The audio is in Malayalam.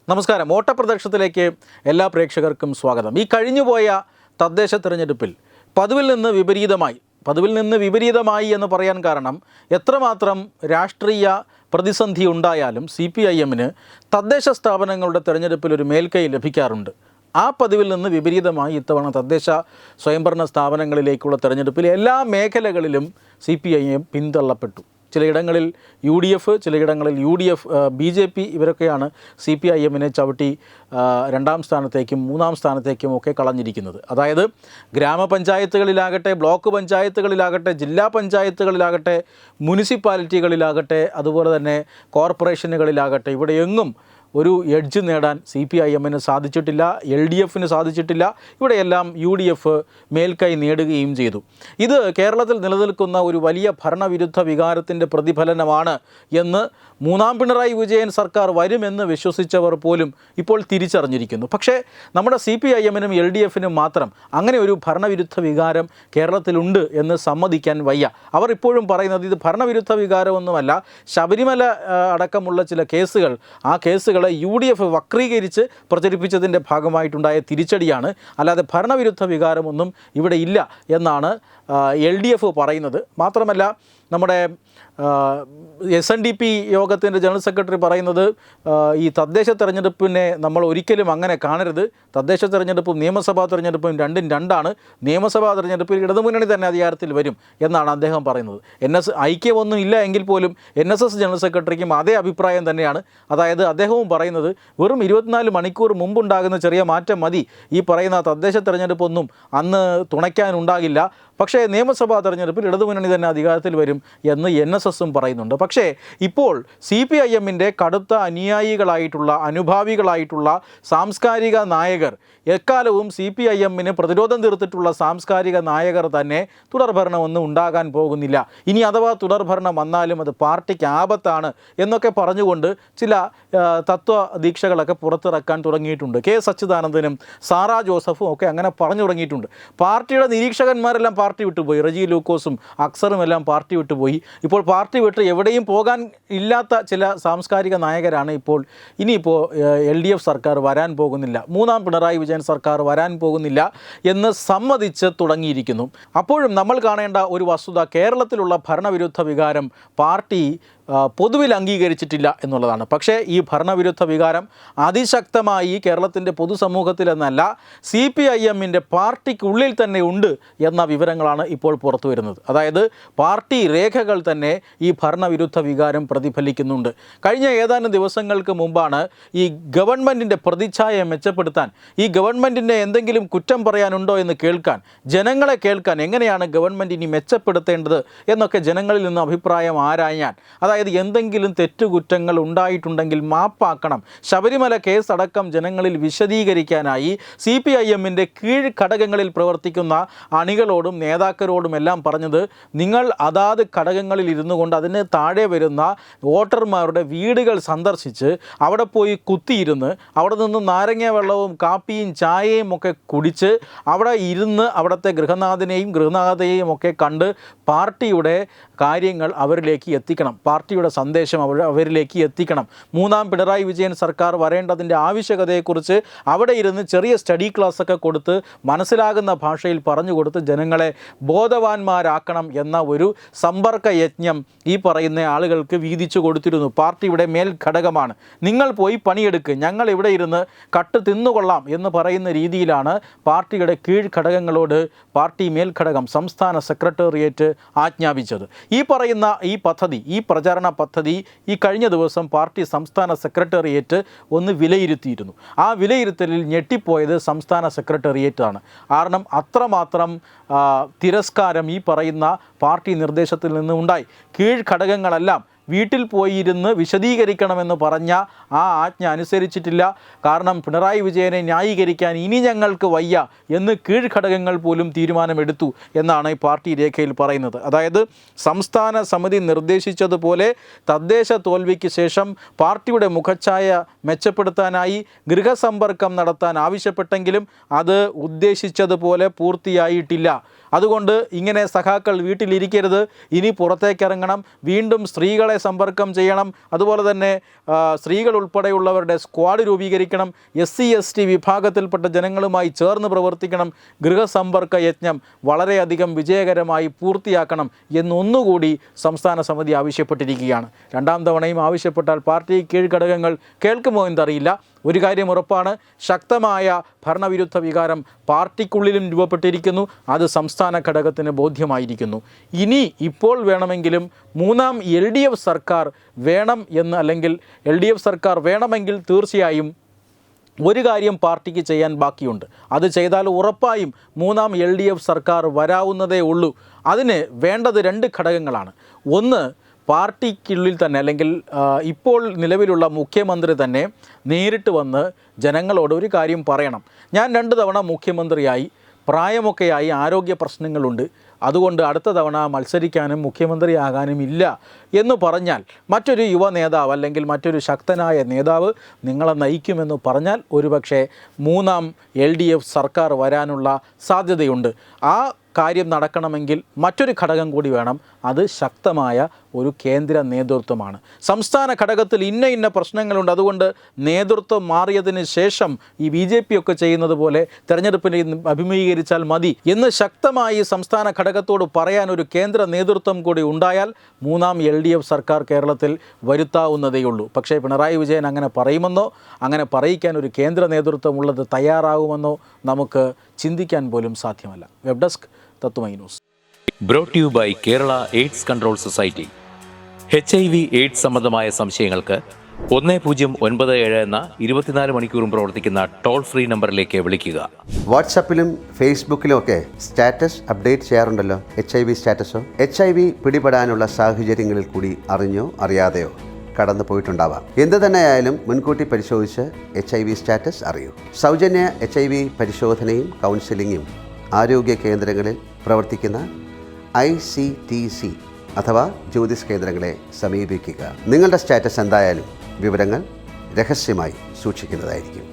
നമസ്കാരം. ഓട്ടപ്രദർശനത്തിലേക്ക് എല്ലാ പ്രേക്ഷകർക്കും സ്വാഗതം. ഈ കഴിഞ്ഞുപോയ തദ്ദേശ തെരഞ്ഞെടുപ്പിൽ പതിവിൽ നിന്ന് വിപരീതമായി എന്ന് പറയാൻ കാരണം എത്രമാത്രം രാഷ്ട്രീയ പ്രതിസന്ധി ഉണ്ടായാലും CPIMന് തദ്ദേശ സ്ഥാപനങ്ങളുടെ തെരഞ്ഞെടുപ്പിൽ ഒരു മേൽക്കൈ ലഭിക്കാറുണ്ട്. ആ പതിവിൽ നിന്ന് വിപരീതമായി ഇത്തവണ തദ്ദേശ സ്വയംഭരണ സ്ഥാപനങ്ങളിലേക്കുള്ള തെരഞ്ഞെടുപ്പിൽ എല്ലാ മേഖലകളിലും CPIM പിന്തള്ളപ്പെട്ടു. ചിലയിടങ്ങളിൽ UDF, ചിലയിടങ്ങളിൽ UDF, BJP ഇവരൊക്കെയാണ് CPIMനെ ചവിട്ടി രണ്ടാം സ്ഥാനത്തേക്കും മൂന്നാം സ്ഥാനത്തേക്കും ഒക്കെ കളഞ്ഞിരിക്കുന്നത്. അതായത് ഗ്രാമപഞ്ചായത്തുകളിലാകട്ടെ, ബ്ലോക്ക് പഞ്ചായത്തുകളിലാകട്ടെ, ജില്ലാ പഞ്ചായത്തുകളിലാകട്ടെ, മുനിസിപ്പാലിറ്റികളിലാകട്ടെ, അതുപോലെ തന്നെ കോർപ്പറേഷനുകളിലാകട്ടെ, ഇവിടെയെങ്ങും ഒരു എഡ്ജ് നേടാൻ CPIMന് സാധിച്ചിട്ടില്ല, LDFന് സാധിച്ചിട്ടില്ല. ഇവിടെയെല്ലാം UDF മേൽക്കൈ നേടുകയും ചെയ്തു. ഇത് കേരളത്തിൽ നിലനിൽക്കുന്ന ഒരു വലിയ ഭരണവിരുദ്ധ വികാരത്തിൻ്റെ പ്രതിഫലനമാണ് എന്ന് മൂന്നാം പിണറായി വിജയൻ സർക്കാർ വരുമെന്ന് വിശ്വസിച്ചവർ പോലും ഇപ്പോൾ തിരിച്ചറിഞ്ഞിരിക്കുന്നു. പക്ഷേ നമ്മുടെ CPIMനും LDFനും മാത്രം അങ്ങനെ ഒരു ഭരണവിരുദ്ധ വികാരം കേരളത്തിലുണ്ട് എന്ന് സമ്മതിക്കാൻ വയ്യ. അവർ ഇപ്പോഴും പറയുന്നത് ഇത് ഭരണവിരുദ്ധ വികാരമൊന്നുമല്ല, ശബരിമല അടക്കമുള്ള ചില കേസുകൾ, ആ കേസുകൾ UDF വക്രീകരിച്ച് പ്രചരിപ്പിച്ചതിൻ്റെ ഭാഗമായിട്ടുണ്ടായ തിരിച്ചടിയാണ്, അല്ലാതെ ഭരണവിരുദ്ധ വികാരമൊന്നും ഇവിടെ ഇല്ല എന്നാണ് LDF പറയുന്നത്. മാത്രമല്ല നമ്മുടെ SNDP യോഗത്തിൻ്റെ ജനറൽ സെക്രട്ടറി പറയുന്നത് ഈ തദ്ദേശ തെരഞ്ഞെടുപ്പിനെ നമ്മൾ ഒരിക്കലും അങ്ങനെ കാണരുത്, തദ്ദേശ തെരഞ്ഞെടുപ്പും നിയമസഭാ തെരഞ്ഞെടുപ്പും രണ്ടും രണ്ടാണ്, നിയമസഭാ തെരഞ്ഞെടുപ്പിൽ ഇടതുമുന്നണി തന്നെ അധികാരത്തിൽ വരും എന്നാണ് അദ്ദേഹം പറയുന്നത്. ഐക്യമൊന്നും ഇല്ല എങ്കിൽ പോലും NSS ജനറൽ സെക്രട്ടറിക്കും അതേ അഭിപ്രായം തന്നെയാണ്. അതായത് അദ്ദേഹവും പറയുന്നത് വെറും 24 മണിക്കൂർ മുമ്പുണ്ടാകുന്ന ചെറിയ മാറ്റം മതി, ഈ പറയുന്ന തദ്ദേശ തെരഞ്ഞെടുപ്പൊന്നും അന്ന് തുണയ്ക്കാനുണ്ടാകില്ല, പക്ഷേ നിയമസഭാ തെരഞ്ഞെടുപ്പിൽ ഇടതുമുന്നണി തന്നെ അധികാരത്തിൽ വരും എന്ന് NSSും പറയുന്നുണ്ട്. പക്ഷേ ഇപ്പോൾ CPIMൻ്റെ കടുത്ത അനുയായികളായിട്ടുള്ള, അനുഭാവികളായിട്ടുള്ള സാംസ്കാരിക നായകർ, എക്കാലവും CPIMന് പ്രതിരോധം തീർത്തിട്ടുള്ള സാംസ്കാരിക നായകർ തന്നെ തുടർഭരണമൊന്നും ഉണ്ടാകാൻ പോകുന്നില്ല, ഇനി അഥവാ തുടർഭരണം വന്നാലും അത് പാർട്ടിക്ക് ആപത്താണ് എന്നൊക്കെ പറഞ്ഞുകൊണ്ട് ചില തത്വദീക്ഷകളൊക്കെ പുറത്തിറക്കാൻ തുടങ്ങിയിട്ടുണ്ട്. K. സച്ചിദാനന്ദനും സാറാ ജോസഫും ഒക്കെ അങ്ങനെ പറഞ്ഞു തുടങ്ങിയിട്ടുണ്ട്. പാർട്ടിയുടെ നിരീക്ഷകന്മാരെല്ലാം പാർട്ടി വിട്ടുപോയി, റജി ലൂക്കോസും അക്സറും എല്ലാം പാർട്ടി വിട്ടുപോയി. ഇപ്പോൾ പാർട്ടി വിട്ട് എവിടെയും പോകാൻ ഇല്ലാത്ത ചില സാംസ്കാരിക നായകരാണ് ഇനിയിപ്പോൾ LDF സർക്കാർ വരാൻ പോകുന്നില്ല, മൂന്നാം പിണറായി വിജയൻ സർക്കാർ വരാൻ പോകുന്നില്ല എന്ന് സമ്മതിച്ച് തുടങ്ങിയിരിക്കുന്നു. അപ്പോഴും നമ്മൾ കാണേണ്ട ഒരു വസ്തുത, കേരളത്തിലുള്ള ഭരണവിരുദ്ധ വികാരം പാർട്ടി പൊതുവിൽ അംഗീകരിച്ചിട്ടില്ല എന്നുള്ളതാണ്. പക്ഷേ ഈ ഭരണവിരുദ്ധ വികാരം അതിശക്തമായി കേരളത്തിൻ്റെ പൊതുസമൂഹത്തിലെന്നല്ല, CPIMൻ്റെ പാർട്ടിക്കുള്ളിൽ തന്നെ ഉണ്ട് എന്ന വിവരങ്ങളാണ് ഇപ്പോൾ പുറത്തു വരുന്നത്. അതായത് പാർട്ടി രേഖകൾ തന്നെ ഈ ഭരണവിരുദ്ധ വികാരം പ്രതിഫലിക്കുന്നുണ്ട്. കഴിഞ്ഞ ഏതാനും ദിവസങ്ങൾക്ക് മുമ്പാണ് ഈ ഗവൺമെൻറ്റിൻ്റെ പ്രതിച്ഛായ മെച്ചപ്പെടുത്താൻ, ഈ ഗവൺമെൻറ്റിൻ്റെ എന്തെങ്കിലും കുറ്റം പറയാനുണ്ടോ എന്ന് കേൾക്കാൻ, ജനങ്ങളെ കേൾക്കാൻ, എങ്ങനെയാണ് ഗവൺമെൻറ് ഇനി മെച്ചപ്പെടുത്തേണ്ടത് എന്നൊക്കെ ജനങ്ങളിൽ നിന്ന് അഭിപ്രായം ആരായാൻ, അതായത് എന്തെങ്കിലും തെറ്റുകുറ്റങ്ങൾ ഉണ്ടായിട്ടുണ്ടെങ്കിൽ മാപ്പാക്കണം, ശബരിമല കേസ് അടക്കം ജനങ്ങളിൽ വിശദീകരിക്കാനായി CPIMൻ്റെ കീഴ് ഘടകങ്ങളിൽ പ്രവർത്തിക്കുന്ന അണികളോടും നേതാക്കളോടും എല്ലാം പറഞ്ഞത്, നിങ്ങൾ അതാത് ഘടകങ്ങളിൽ ഇരുന്നു കൊണ്ട് അതിന് താഴെ വരുന്ന വോട്ടർമാരുടെ വീടുകൾ സന്ദർശിച്ച് അവിടെ പോയി കുത്തിയിരുന്ന് അവിടെ നിന്ന് നാരങ്ങ വെള്ളവും കാപ്പിയും ചായയും ഒക്കെ കുടിച്ച് അവിടെ ഇരുന്ന് അവിടുത്തെ ഗൃഹനാഥയെയും ഒക്കെ കണ്ട് പാർട്ടിയുടെ കാര്യങ്ങൾ അവരിലേക്ക് എത്തിക്കണം, പാർട്ടിയുടെ സന്ദേശം അവരിലേക്ക് എത്തിക്കണം. മൂന്നാം പിണറായി വിജയൻ സർക്കാർ വരേണ്ടതിൻ്റെ ആവശ്യകതയെക്കുറിച്ച് അവിടെ ഇരുന്ന് ചെറിയ സ്റ്റഡി ക്ലാസ്സൊക്കെ കൊടുത്ത് മനസ്സിലാകുന്ന ഭാഷയിൽ പറഞ്ഞു കൊടുത്ത് ജനങ്ങളെ ബോധവാന്മാരാക്കണം എന്ന ഒരു സമ്പർക്ക യജ്ഞം ഈ പറയുന്ന ആളുകൾക്ക് വീതിച്ചു കൊടുത്തിരുന്നു. പാർട്ടിയുടെ മേൽഘടകമാണ്, നിങ്ങൾ പോയി പണിയെടുക്കുക, ഞങ്ങൾ ഇവിടെ ഇരുന്ന് കട്ട് തിന്നുകൊള്ളാം എന്ന് പറയുന്ന രീതിയിലാണ് പാർട്ടിയുടെ കീഴ്ഘടകങ്ങളോട് പാർട്ടി മേൽഘടകം സംസ്ഥാന സെക്രട്ടേറിയറ്റ് ആജ്ഞാപിച്ചത്. ഈ പറയുന്ന ഈ പ്രചാരണ പദ്ധതി ഈ കഴിഞ്ഞ ദിവസം പാർട്ടി സംസ്ഥാന സെക്രട്ടേറിയറ്റ് ഒന്ന് വിലയിരുത്തിയിരുന്നു. ആ വിലയിരുത്തലിൽ ഞെട്ടിപ്പോയത് സംസ്ഥാന സെക്രട്ടേറിയറ്റാണ്. കാരണം അത്രമാത്രം തിരസ്കാരം ഈ പറയുന്ന പാർട്ടി നിർദ്ദേശത്തിൽ നിന്ന് ഉണ്ടായി. കീഴ്ഘടകങ്ങളെല്ലാം വീട്ടിൽ പോയിരുന്ന് വിശദീകരിക്കണമെന്ന് പറഞ്ഞ ആ ആജ്ഞ അനുസരിച്ചിട്ടില്ല. കാരണം പിണറായി വിജയനെ ന്യായീകരിക്കാൻ ഇനി ഞങ്ങൾക്ക് വയ്യ എന്ന് കീഴ്ഘടകങ്ങൾ പോലും തീരുമാനമെടുത്തു എന്നാണ് ഈ പാർട്ടി രേഖയിൽ പറയുന്നത്. അതായത് സംസ്ഥാന സമിതി നിർദ്ദേശിച്ചതുപോലെ തദ്ദേശ തോൽവിക്ക് ശേഷം പാർട്ടിയുടെ മുഖച്ഛായ മെച്ചപ്പെടുത്താനായി ഗൃഹസമ്പർക്കം നടത്താൻ ആവശ്യപ്പെട്ടെങ്കിലും അത് ഉദ്ദേശിച്ചതുപോലെ പൂർത്തിയായിട്ടില്ല. അതുകൊണ്ട് ഇങ്ങനെ സഖാക്കൾ വീട്ടിലിരിക്കരുത്, ഇനി പുറത്തേക്കിറങ്ങണം, വീണ്ടും സ്ത്രീകളെ സമ്പർക്കം ചെയ്യണം, അതുപോലെ തന്നെ സ്ത്രീകൾ ഉൾപ്പെടെയുള്ളവരുടെ സ്ക്വാഡ് രൂപീകരിക്കണം, SC/ST വിഭാഗത്തിൽപ്പെട്ട ജനങ്ങളുമായി ചേർന്ന് പ്രവർത്തിക്കണം, ഗൃഹസമ്പർക്ക യജ്ഞം വളരെയധികം വിജയകരമായി പൂർത്തിയാക്കണം എന്നൊന്നുകൂടി സംസ്ഥാന സമിതി ആവശ്യപ്പെട്ടിരിക്കുകയാണ്. രണ്ടാം തവണയും ആവശ്യപ്പെട്ടാൽ പാർട്ടി കീഴ്ഘടകങ്ങൾ കേൾക്കുമോ എന്നറിയില്ല. ഒരു കാര്യം ഉറപ്പാണ്, ശക്തമായ ഭരണവിരുദ്ധ വികാരം പാർട്ടിക്കുള്ളിലും രൂപപ്പെട്ടിരിക്കുന്നു. അത് സംസ്ഥാന ഘടകത്തിന് ബോധ്യമായിരിക്കുന്നു. ഇനി ഇപ്പോൾ വേണമെങ്കിലും മൂന്നാം LDF സർക്കാർ വേണം എന്ന്, അല്ലെങ്കിൽ LDF സർക്കാർ വേണമെങ്കിൽ തീർച്ചയായും ഒരു കാര്യം പാർട്ടിക്ക് ചെയ്യാൻ ബാക്കിയുണ്ട്. അത് ചെയ്താൽ ഉറപ്പായും മൂന്നാം LDF സർക്കാർ വരാവുന്നതേ ഉള്ളൂ. അതിന് വേണ്ടത് 2 ഘടകങ്ങളാണ്. ഒന്ന്, പാർട്ടിക്കുള്ളിൽ തന്നെ, അല്ലെങ്കിൽ ഇപ്പോൾ നിലവിലുള്ള മുഖ്യമന്ത്രി തന്നെ നേരിട്ട് വന്ന് ജനങ്ങളോട് ഒരു കാര്യം പറയണം. ഞാൻ 2 തവണ മുഖ്യമന്ത്രിയായി, പ്രായമൊക്കെയായി, ആരോഗ്യ പ്രശ്നങ്ങളുണ്ട്, അതുകൊണ്ട് അടുത്ത തവണ മത്സരിക്കാനും മുഖ്യമന്ത്രിയാകാനും ഇല്ല എന്ന് പറഞ്ഞാൽ, മറ്റൊരു യുവ നേതാവ് അല്ലെങ്കിൽ മറ്റൊരു ശക്തനായ നേതാവ് നിങ്ങളെ നയിക്കുമെന്ന് പറഞ്ഞാൽ ഒരുപക്ഷെ മൂന്നാം LDF സർക്കാർ വരാനുള്ള സാധ്യതയുണ്ട്. ആ കാര്യം നടക്കണമെങ്കിൽ മറ്റൊരു ഘടകം കൂടി വേണം. അത് ശക്തമായ ഒരു കേന്ദ്ര നേതൃത്വമാണ്. സംസ്ഥാന ഘടകത്തിൽ ഇന്ന പ്രശ്നങ്ങളുണ്ട്, അതുകൊണ്ട് നേതൃത്വം മാറിയതിന് ശേഷം ഈ BJP ഒക്കെ ചെയ്യുന്നത് പോലെ തെരഞ്ഞെടുപ്പിനെ അഭിമുഖീകരിച്ചാൽ മതി എന്ന് ശക്തമായി സംസ്ഥാന ഘടകത്തോട് പറയാൻ ഒരു കേന്ദ്ര നേതൃത്വം കൂടി ഉണ്ടായാൽ മൂന്നാം LDF സർക്കാർ കേരളത്തിൽ വരുത്താവുന്നതേയുള്ളൂ. പക്ഷേ പിണറായി വിജയൻ അങ്ങനെ പറയുമെന്നോ, അങ്ങനെ പറയിക്കാൻ ഒരു കേന്ദ്ര നേതൃത്വം ഉള്ളത് തയ്യാറാകുമെന്നോ നമുക്ക് ചിന്തിക്കാൻ പോലും സാധ്യമല്ല. Web desk Tatwamayi news. Brought you by Kerala AIDS control society. HIV/AIDS സംബന്ധമായ സംശയങ്ങൾക്ക് 1097 എന്ന 24 മണിക്കൂറും പ്രവർത്തിക്കുന്ന ടോൾ ഫ്രീ നമ്പറിലേക്ക് വിളിക്കുക. വാട്സാപ്പിലും ഫേസ്ബുക്കിലും ഒക്കെ സ്റ്റാറ്റസ് അപ്ഡേറ്റ് ചെയ്യാറുണ്ടല്ലോ. HIV സ്റ്റാറ്റസോ HIV പിടിപെടാനുള്ള സാഹചര്യങ്ങളിൽ കൂടി അറിഞ്ഞോ അറിയാതെയോ കടന്നു പോയിട്ടുണ്ടാവാം. എന്ത് തന്നെയായാലും മുൻകൂട്ടി പരിശോധിച്ച് HIV സ്റ്റാറ്റസ് അറിയൂ. സൗജന്യ HIV പരിശോധനയും കൗൺസിലിങ്ങും ആരോഗ്യ കേന്ദ്രങ്ങളിൽ പ്രവർത്തിക്കുന്ന ICTC അഥവാ ജ്യോതിസ് കേന്ദ്രങ്ങളെ സമീപിക്കുക. നിങ്ങളുടെ സ്റ്റാറ്റസ് എന്തായാലും വിവരങ്ങൾ രഹസ്യമായി സൂക്ഷിക്കുന്നതായിരിക്കും.